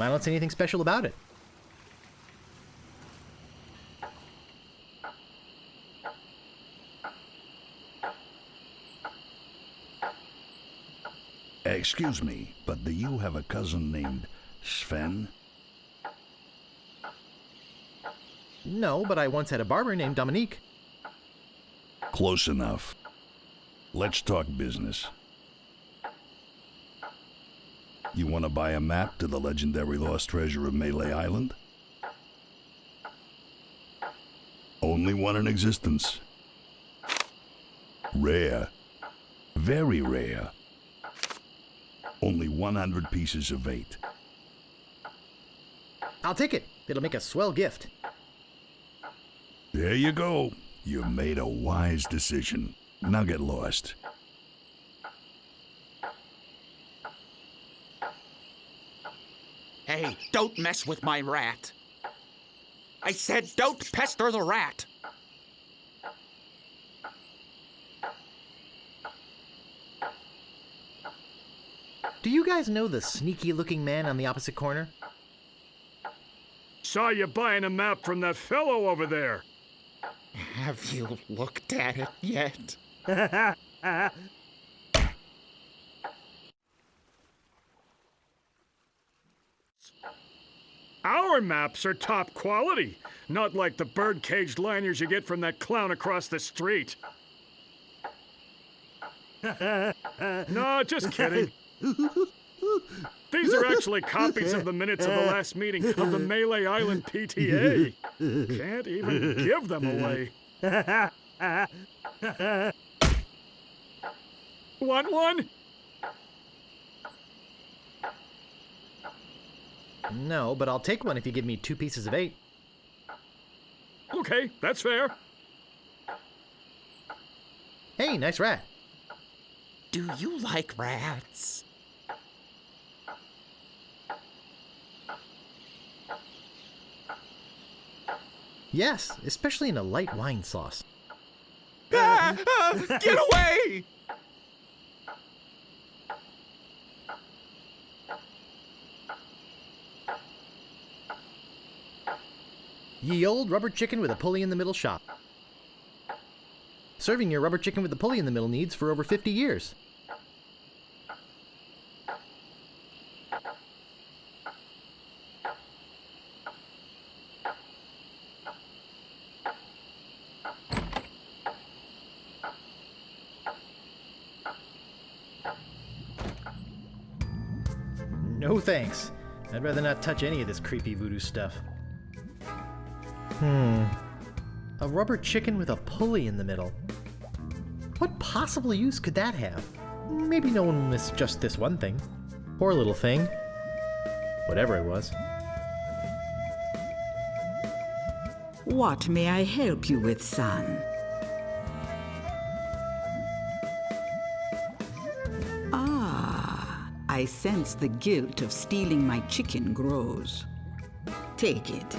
I don't see anything special about it. Excuse me, but do you have a cousin named Sven? No, but I once had a barber named Dominique. Close enough. Let's talk business. You want to buy a map to the legendary lost treasure of Melee Island? Only one in existence. Rare. Very rare. Only 100 pieces of 8. I'll take it. It'll make a swell gift. There you go. You made a wise decision. Now get lost. Hey, don't mess with my rat. I said don't pester the rat. Do you guys know the sneaky-looking man on the opposite corner? Saw you buying a map from that fellow over there. Have you looked at it yet? Our maps are top quality, not like the bird-caged liners you get from that clown across the street. No, just kidding. These are actually copies of the minutes of the last meeting of the Melee Island PTA. Can't even give them away. Want one? No, but I'll take one if you give me 2 pieces of 8. Okay, that's fair. Hey, nice rat. Do you like rats? Yes, especially in a light wine sauce. Get away! Ye old rubber chicken with a pulley in the middle shop. Serving your rubber chicken with a pulley in the middle needs for over 50 years. No thanks. I'd rather not touch any of this creepy voodoo stuff. A rubber chicken with a pulley in the middle. What possible use could that have? Maybe no one will miss just this one thing. Poor little thing. Whatever it was. What may I help you with, son? Ah, I sense the guilt of stealing my chicken grows. Take it.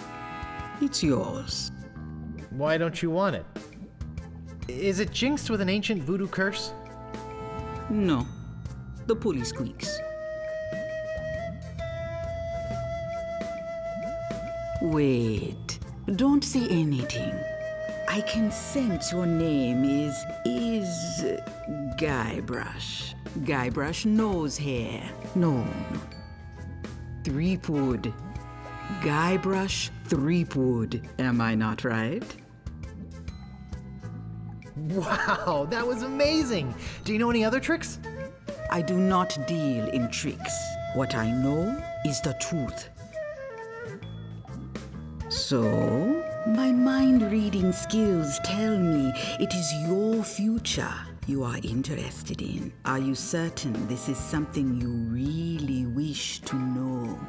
It's yours. Why don't you want it? Is it jinxed with an ancient voodoo curse? No. The pulley squeaks. Wait. Don't say anything. I can sense your name is Guybrush. Guybrush nose hair. No. Threepwood. Guybrush Threepwood. Am I not right? Wow, that was amazing! Do you know any other tricks? I do not deal in tricks. What I know is the truth. So, my mind-reading skills tell me it is your future you are interested in. Are you certain this is something you really wish to know?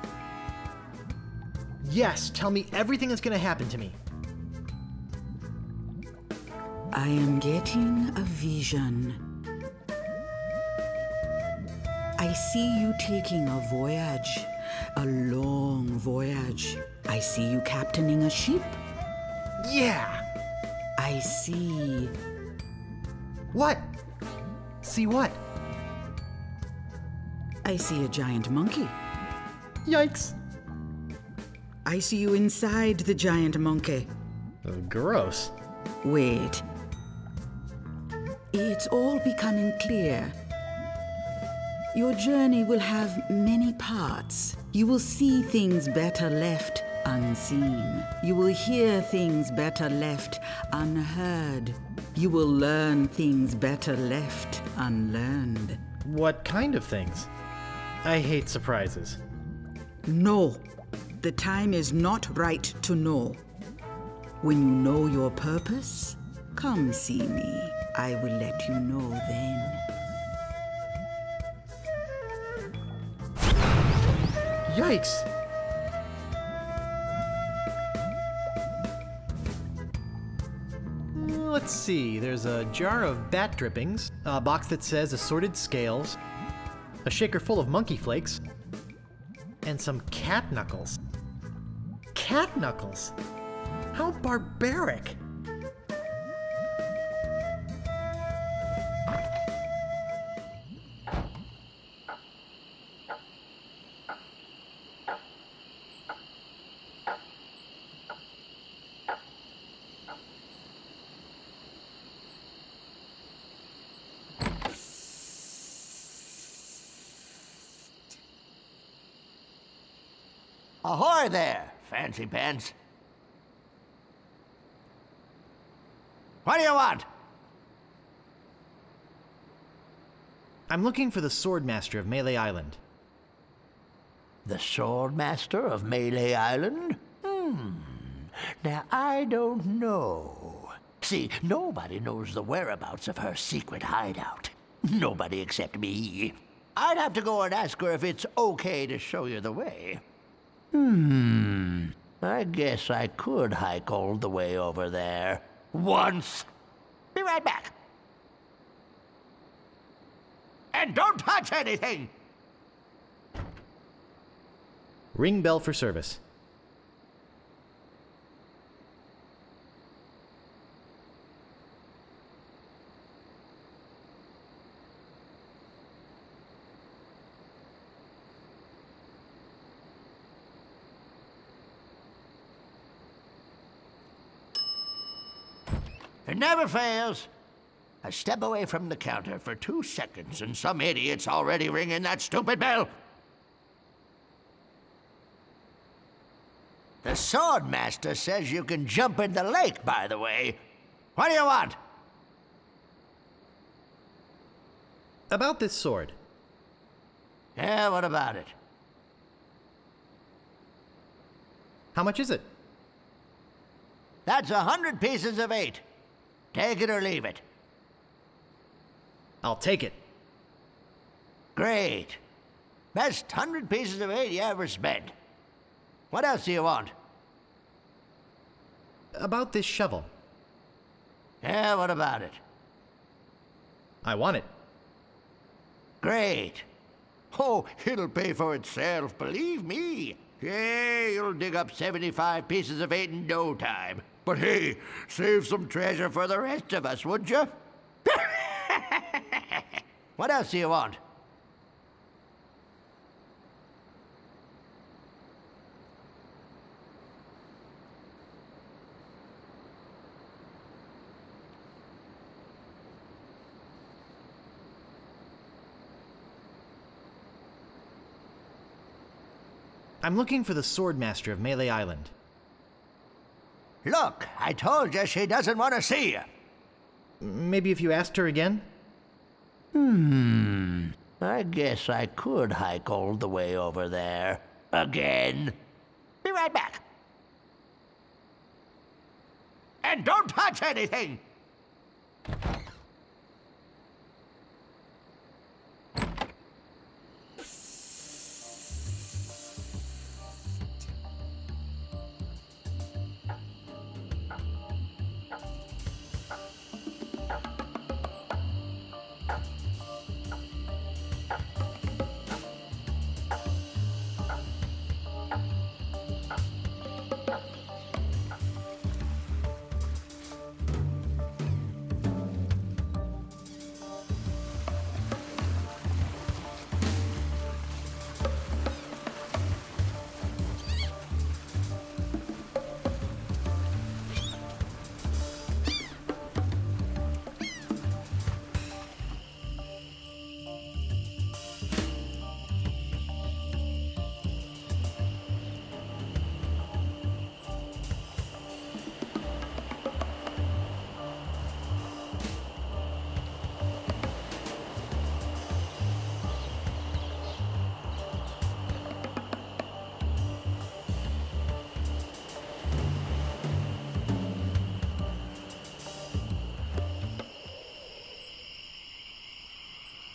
Yes, tell me everything that's gonna happen to me. I am getting a vision. I see you taking a voyage, a long voyage. I see you captaining a ship. Yeah! I see... What? See what? I see a giant monkey. Yikes! I see you inside the giant monkey. Gross. Wait. It's all becoming clear. Your journey will have many parts. You will see things better left unseen. You will hear things better left unheard. You will learn things better left unlearned. What kind of things? I hate surprises. No, the time is not right to know. When you know your purpose, come see me. I will let you know then. Yikes! Let's see, there's a jar of bat drippings, a box that says assorted scales, a shaker full of monkey flakes, and some cat knuckles. Cat knuckles? How barbaric! Ahoy there, fancy pants. What do you want? I'm looking for the Swordmaster of Melee Island. The Swordmaster of Melee Island? Now, I don't know. See, nobody knows the whereabouts of her secret hideout. Nobody except me. I'd have to go and ask her if it's okay to show you the way. I guess I could hike all the way over there. Once. Be right back. And don't touch anything! Ring bell for service. It never fails. I step away from the counter for 2 seconds and some idiot's already ringing that stupid bell. The Swordmaster says you can jump in the lake, by the way. What do you want? About this sword. Yeah, what about it? How much is it? That's 100 pieces of 8. Take it or leave it. I'll take it. Great. Best 100 pieces of 8 you ever spent. What else do you want? About this shovel. Yeah, what about it? I want it. Great. Oh, it'll pay for itself, believe me. Yeah, you'll dig up 75 pieces of 8 in no time. But hey, save some treasure for the rest of us, would you? What else do you want? I'm looking for the Swordmaster of Melee Island. Look, I told you she doesn't want to see you. Maybe if you asked her again? I guess I could hike all the way over there. Again. Be right back. And don't touch anything!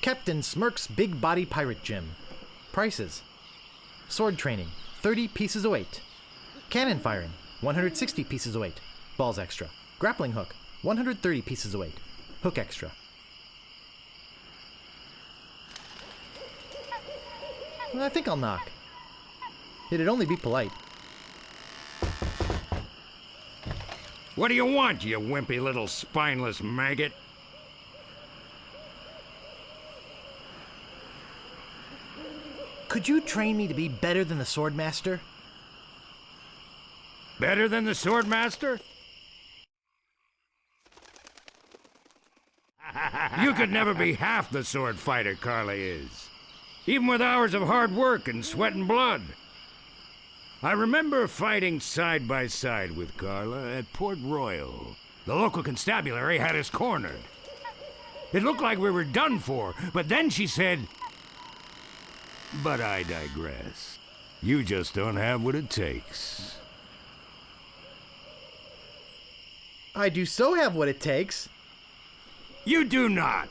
kept in Smirk's Big Body Pirate Gym. Prices: sword training, 30 pieces of weight. Cannon firing, 160 pieces of weight. Balls extra. Grappling hook, 130 pieces of weight. Hook extra. I think I'll knock. It'd only be polite. What do you want, you wimpy little spineless maggot? Could you train me to be better than the Swordmaster? Better than the Swordmaster? You could never be half the sword fighter Carla is. Even with hours of hard work and sweat and blood. I remember fighting side by side with Carla at Port Royal. The local constabulary had us cornered. It looked like we were done for, but then she said, "But I digress. You just don't have what it takes." I do so have what it takes. You do not.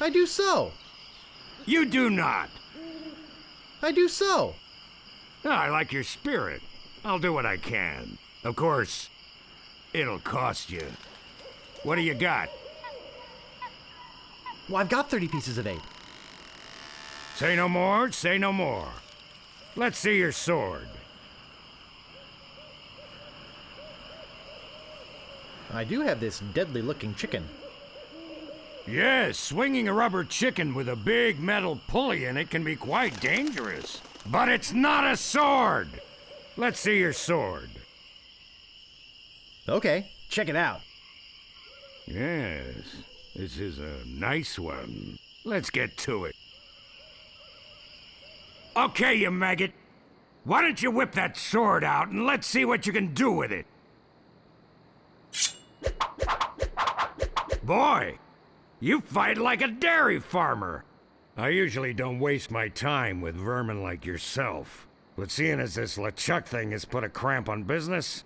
I do so. You do not. I do so. I like your spirit. I'll do what I can. Of course, it'll cost you. What do you got? Well, I've got 30 pieces of 8. Say no more, say no more. Let's see your sword. I do have this deadly-looking chicken. Yes, swinging a rubber chicken with a big metal pulley in it can be quite dangerous. But it's not a sword! Let's see your sword. Okay, check it out. Yes, this is a nice one. Let's get to it. Okay, you maggot. Why don't you whip that sword out and let's see what you can do with it? Boy, you fight like a dairy farmer. I usually don't waste my time with vermin like yourself. But seeing as this LeChuck thing has put a cramp on business,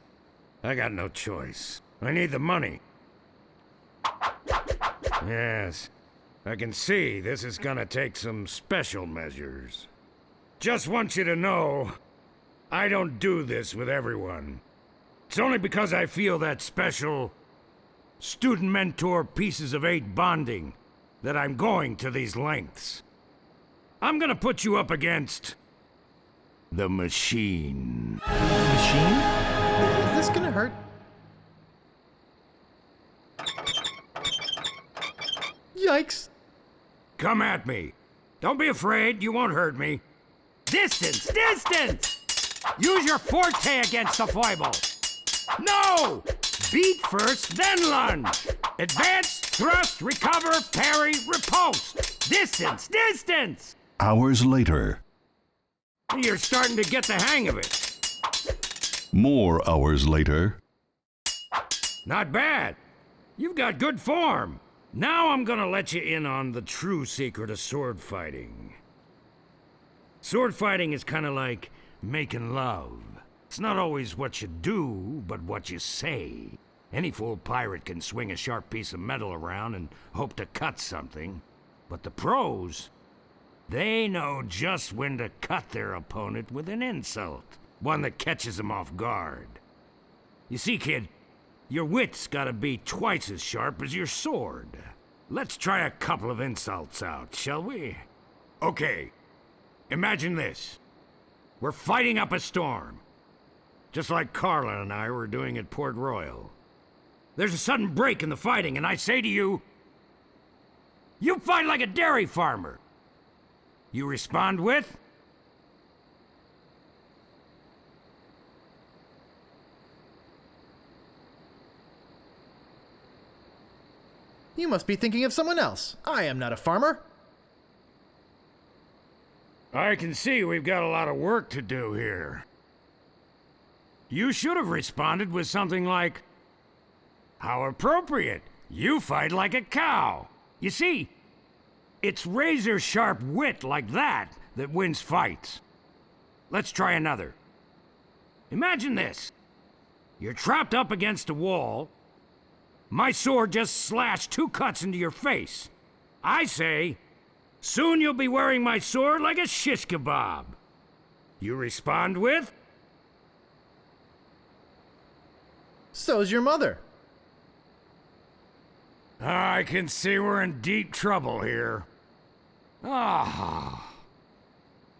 I got no choice. I need the money. Yes, I can see this is gonna take some special measures. Just want you to know, I don't do this with everyone. It's only because I feel that special student-mentor pieces of 8 bonding that I'm going to these lengths. I'm gonna put you up against the machine. Machine? Is this gonna hurt? Yikes! Come at me. Don't be afraid, you won't hurt me. Distance! Distance! Use your forte against the foible. No! Beat first, then lunge. Advance, thrust, recover, parry, riposte. Distance! Distance! Hours later. You're starting to get the hang of it. More hours later. Not bad. You've got good form. Now I'm gonna let you in on the true secret of sword fighting. Sword fighting is kinda like making love. It's not always what you do, but what you say. Any fool pirate can swing a sharp piece of metal around and hope to cut something. But the pros, they know just when to cut their opponent with an insult. One that catches them off guard. You see, kid, your wit's gotta be twice as sharp as your sword. Let's try a couple of insults out, shall we? Okay, imagine this. We're fighting up a storm. Just like Carla and I were doing at Port Royal. There's a sudden break in the fighting, and I say to you, you fight like a dairy farmer. You respond with, You must be thinking of someone else. I am not a farmer. I can see we've got a lot of work to do here. You should have responded with something like, how appropriate. You fight like a cow. You see, it's razor-sharp wit like that that wins fights. Let's try another. Imagine this. You're trapped up against a wall. My sword just slashed 2 cuts into your face. I say, soon you'll be wearing my sword like a shish kebab. You respond with? So's your mother. I can see we're in deep trouble here. Ah.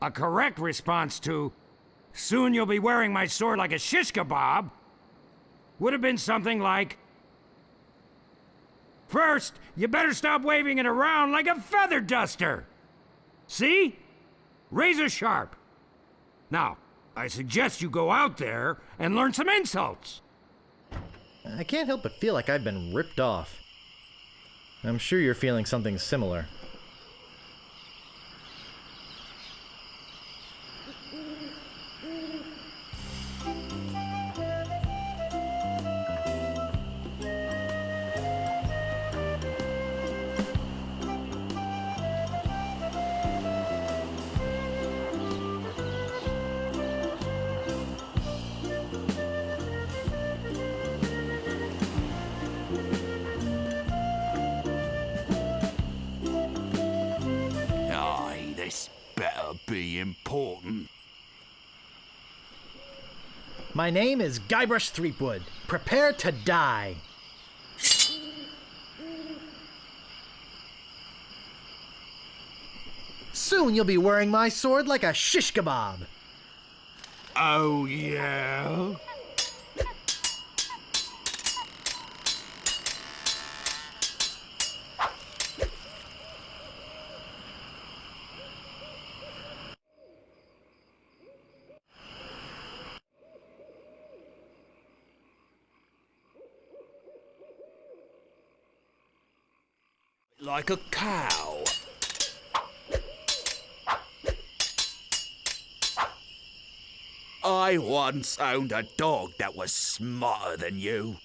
A correct response to, soon you'll be wearing my sword like a shish kebab, would have been something like, first, you better stop waving it around like a feather duster. See? Razor sharp. Now, I suggest you go out there and learn some insults. I can't help but feel like I've been ripped off. I'm sure you're feeling something similar. Aye, this better be important. My name is Guybrush Threepwood. Prepare to die. Soon you'll be wearing my sword like a shish kebab. Oh, yeah? Like a cow. I once owned a dog that was smarter than you.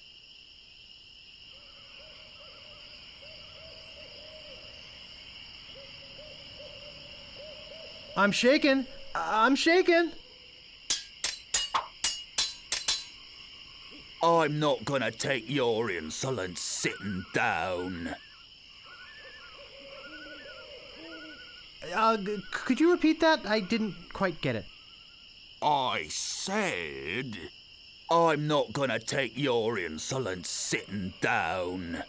I'm shaken. I'm shaken. I'm not gonna take your insolence sitting down. Could you repeat that? I didn't quite get it. I said, I'm not gonna take your insolence sitting down.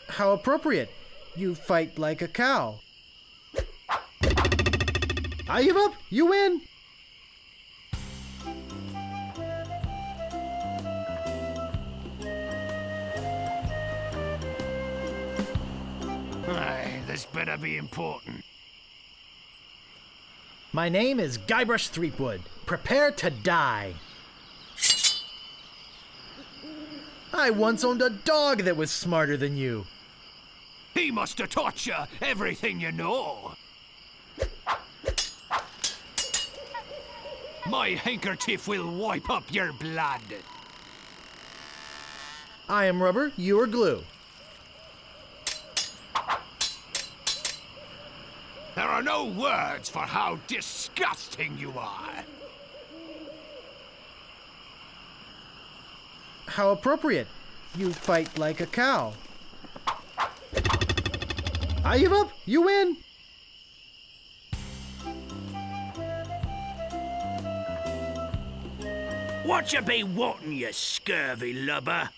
How appropriate. You fight like a cow. I give up. You win. Aye, this better be important. My name is Guybrush Threepwood. Prepare to die. I once owned a dog that was smarter than you. He must have taught you everything you know. My handkerchief will wipe up your blood. I am rubber, you are glue. There are no words for how disgusting you are. How appropriate. You fight like a cow. I give up. You win. What you be wanting, you scurvy lubber?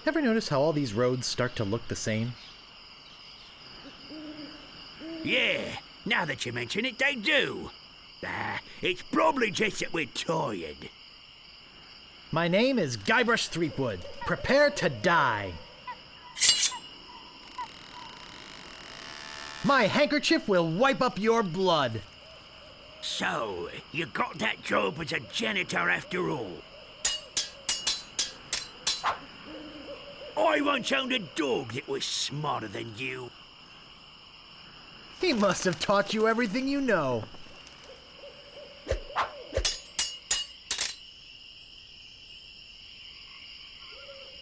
Ever notice how all these roads start to look the same? Yeah, now that you mention it, they do. It's probably just that we're tired. My name is Guybrush Threepwood. Prepare to die. My handkerchief will wipe up your blood. So, you got that job as a janitor after all. I once owned a dog that was smarter than you. He must have taught you everything you know.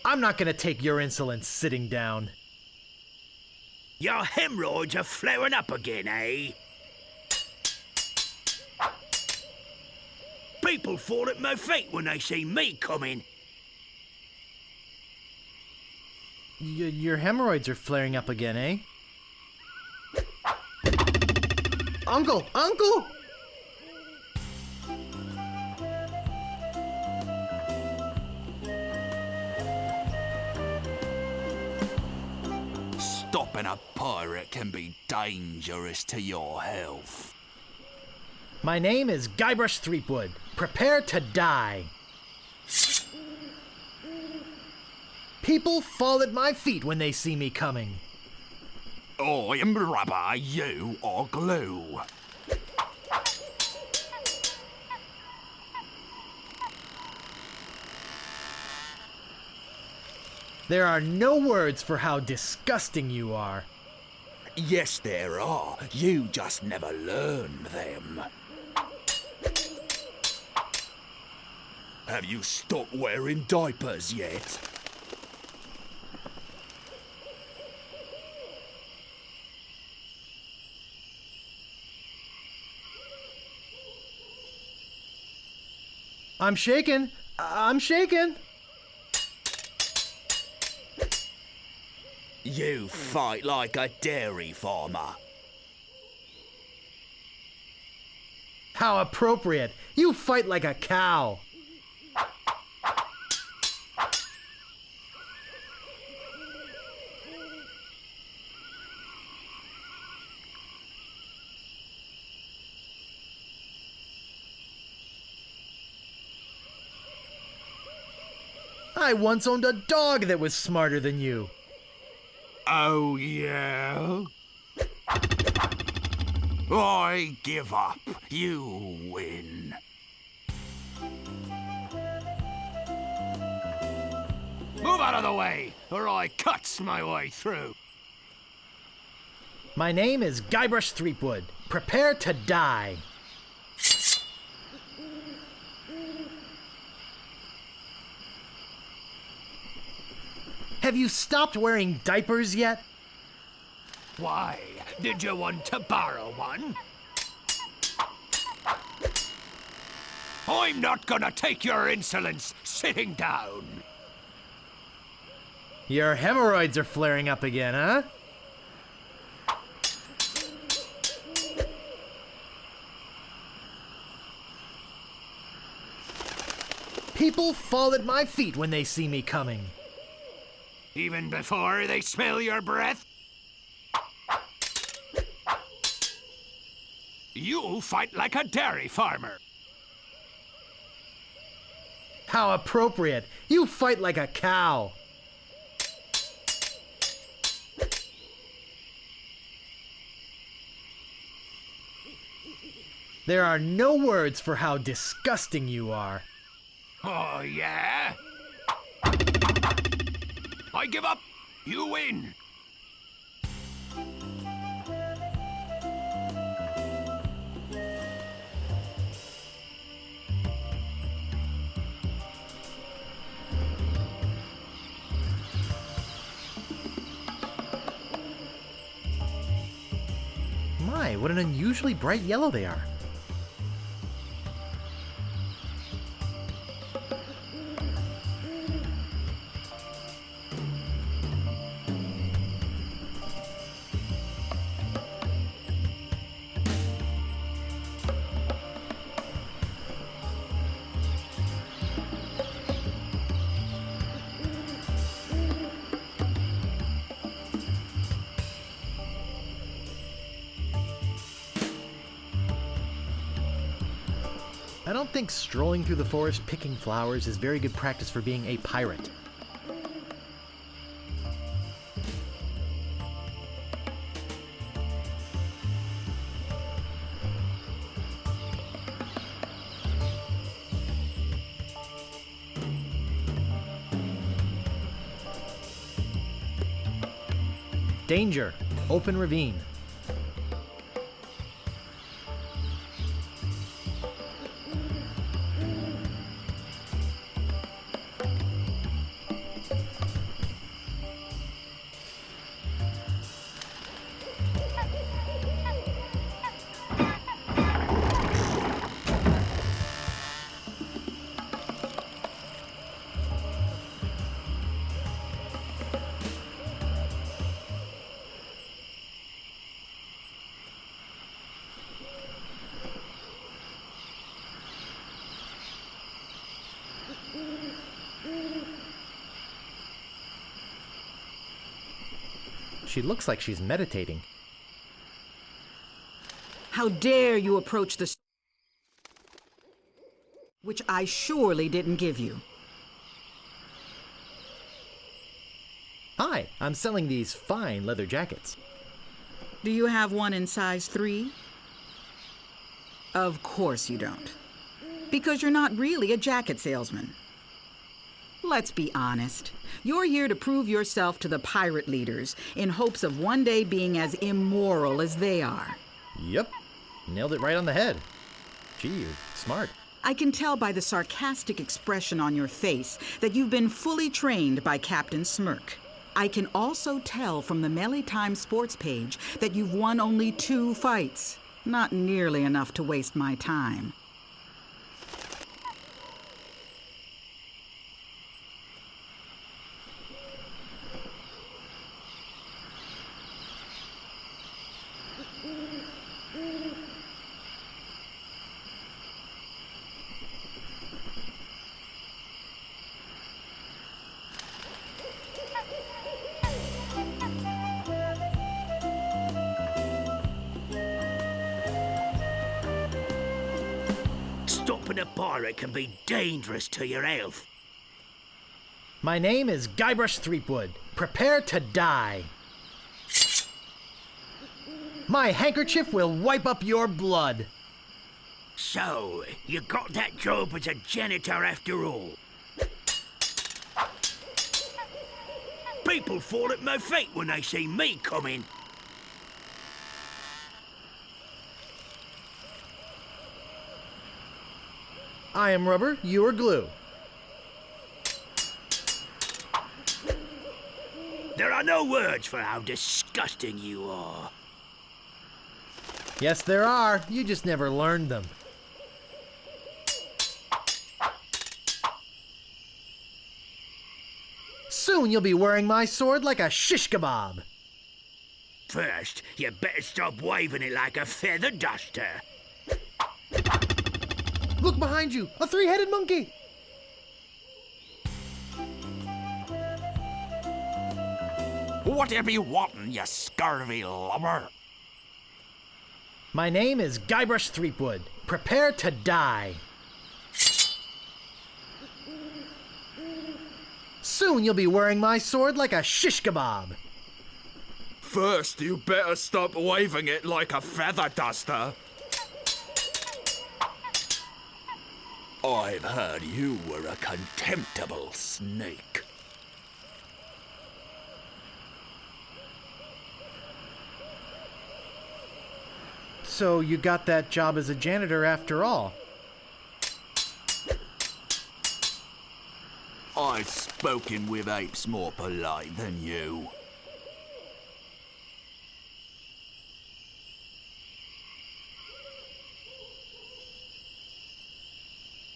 I'm not gonna take your insolence sitting down. Your hemorrhoids are flaring up again, eh? People fall at my feet when they see me coming. Your hemorrhoids are flaring up again, eh? Uncle! Uncle! Stopping a pirate can be dangerous to your health. My name is Guybrush Threepwood. Prepare to die. People fall at my feet when they see me coming. I am rubber, you are glue. There are no words for how disgusting you are. Yes, there are. You just never learned them. Have you stopped wearing diapers yet? I'm shaken. I'm shaken. You fight like a dairy farmer. How appropriate. You fight like a cow. I once owned a dog that was smarter than you. Oh, yeah? I give up. You win. Move out of the way, or I cuts my way through. My name is Guybrush Threepwood. Prepare to die. Have you stopped wearing diapers yet? Why? Did you want to borrow one? I'm not gonna take your insolence sitting down. Your hemorrhoids are flaring up again, huh? People fall at my feet when they see me coming. Even before they smell your breath? You fight like a dairy farmer. How appropriate. You fight like a cow. There are no words for how disgusting you are. Oh, yeah? I give up. You win. My, what an unusually bright yellow they are. I don't think strolling through the forest picking flowers is very good practice for being a pirate. Danger! Open ravine. She looks like she's meditating. How dare you approach the which I surely didn't give you. Hi, I'm selling these fine leather jackets. Do you have one in size 3? Of course you don't. Because you're not really a jacket salesman. Let's be honest. You're here to prove yourself to the pirate leaders in hopes of one day being as immoral as they are. Yep, nailed it right on the head. Gee, you're smart. I can tell by the sarcastic expression on your face that you've been fully trained by Captain Smirk. I can also tell from the Melee Times sports page that you've won only 2 fights. Not nearly enough to waste my time. Stopping a pirate can be dangerous to your health. My name is Guybrush Threepwood. Prepare to die. My handkerchief will wipe up your blood. So, you got that job as a janitor after all. People fall at my feet when they see me coming. I am rubber, you are glue. There are no words for how disgusting you are. Yes, there are. You just never learned them. Soon you'll be wearing my sword like a shish kebab. First, you better stop waving it like a feather duster. Look behind you, a 3-headed monkey. Whatever you wantin', you scurvy lubber? My name is Guybrush Threepwood. Prepare to die. Soon you'll be wearing my sword like a shish kebab. First, you better stop waving it like a feather duster. I've heard you were a contemptible snake. So you got that job as a janitor after all. I've spoken with apes more polite than you.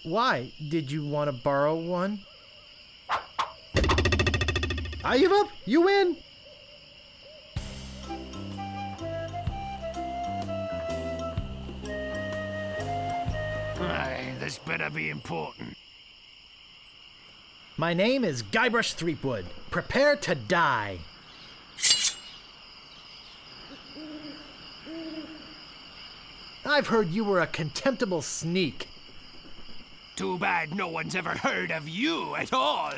Why? Did you want to borrow one? I give up. You win. Aye, this better be important. My name is Guybrush Threepwood. Prepare to die. I've heard you were a contemptible sneak. Too bad no one's ever heard of you at all.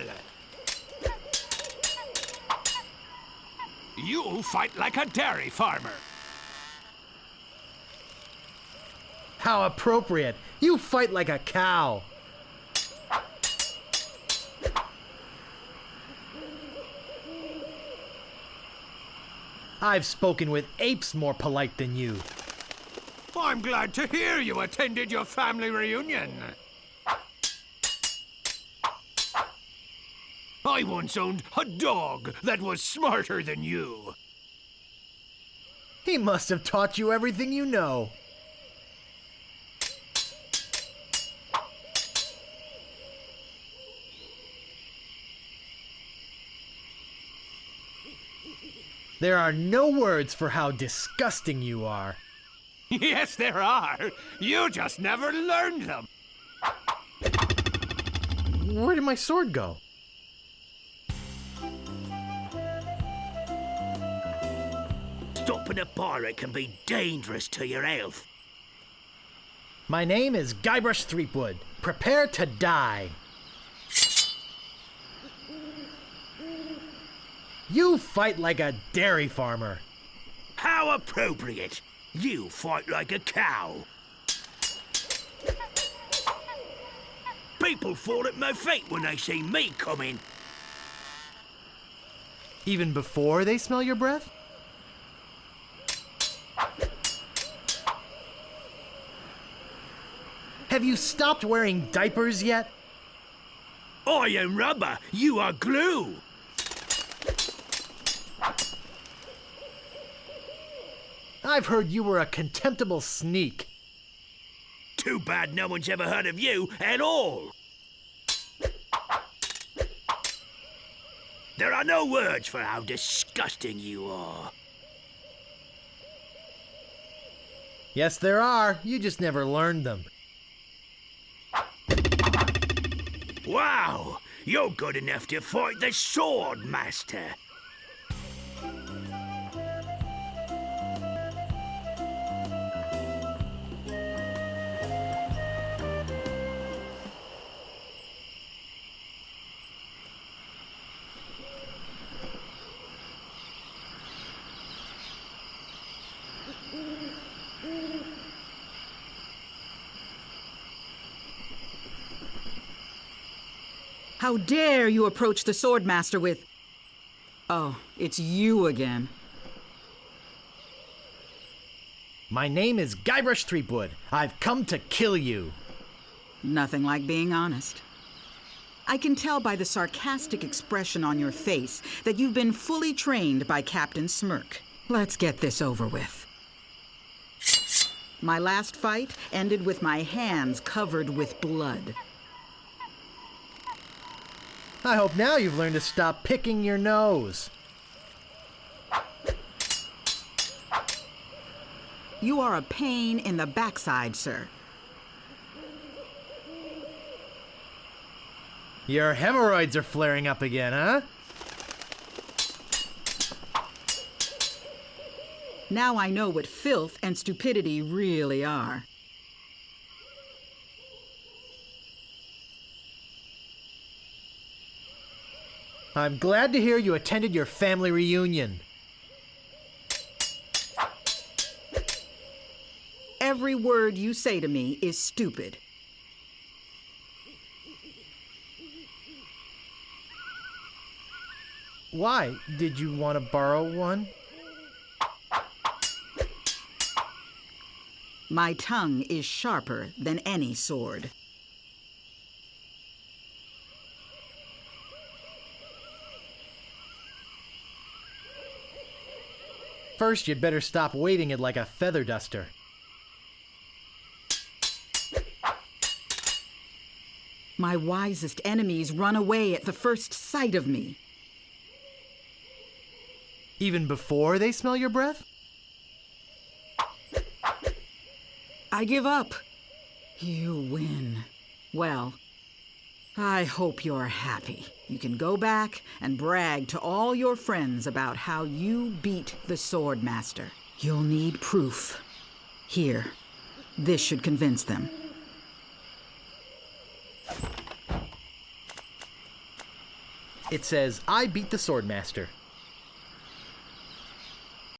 You fight like a dairy farmer. How appropriate. You fight like a cow. I've spoken with apes more polite than you. I'm glad to hear you attended your family reunion. I once owned a dog that was smarter than you. He must have taught you everything you know. There are no words for how disgusting you are. Yes, there are. You just never learned them. Where did my sword go? Stopping a pirate can be dangerous to your health. My name is Guybrush Threepwood. Prepare to die. You fight like a dairy farmer. How appropriate. You fight like a cow. People fall at my feet when they see me coming. Even before they smell your breath? Have you stopped wearing diapers yet? I am rubber, you are glue. I've heard you were a contemptible sneak. Too bad no one's ever heard of you at all. There are no words for how disgusting you are. Yes, there are. You just never learned them. Wow, you're good enough to fight the Sword Master. How dare you approach the Swordmaster with... Oh, it's you again. My name is Guybrush Threepwood. I've come to kill you. Nothing like being honest. I can tell by the sarcastic expression on your face that you've been fully trained by Captain Smirk. Let's get this over with. My last fight ended with my hands covered with blood. I hope now you've learned to stop picking your nose. You are a pain in the backside, sir. Your hemorrhoids are flaring up again, huh? Now I know what filth and stupidity really are. I'm glad to hear you attended your family reunion. Every word you say to me is stupid. Why? Did you want to borrow one? My tongue is sharper than any sword. First, you'd better stop waving it like a feather duster. My wisest enemies run away at the first sight of me. Even before they smell your breath? I give up. You win. Well, I hope you're happy. You can go back and brag to all your friends about how you beat the Swordmaster. You'll need proof. Here, this should convince them. It says, I beat the Swordmaster.